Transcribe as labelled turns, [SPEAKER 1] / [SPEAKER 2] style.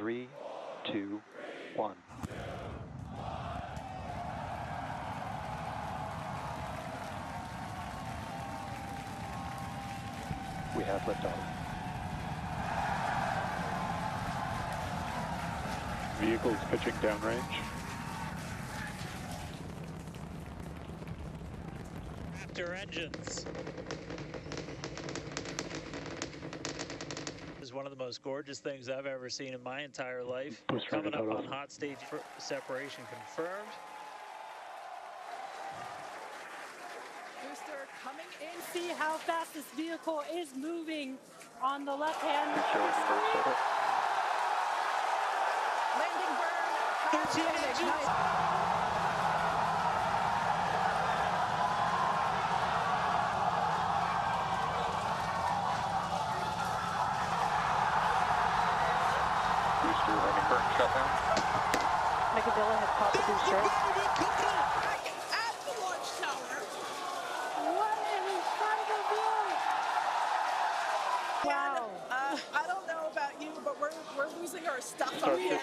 [SPEAKER 1] 3, 2, 1. We have liftoff.
[SPEAKER 2] Vehicles pitching downrange.
[SPEAKER 3] After engines. Is one of the most gorgeous things I've ever seen in my entire life. Coming up on hot stage separation confirmed.
[SPEAKER 4] Booster coming in. See how fast this vehicle is moving on the left-hand screen. Landing burn.
[SPEAKER 3] 13 engines.
[SPEAKER 2] Booster landing burn shutdown.
[SPEAKER 4] Megadilla has caught the booster.
[SPEAKER 5] At the launch tower.
[SPEAKER 4] What an incredible view! Wow.
[SPEAKER 5] I don't know about you, but we're losing our stuff
[SPEAKER 2] Start
[SPEAKER 5] up here.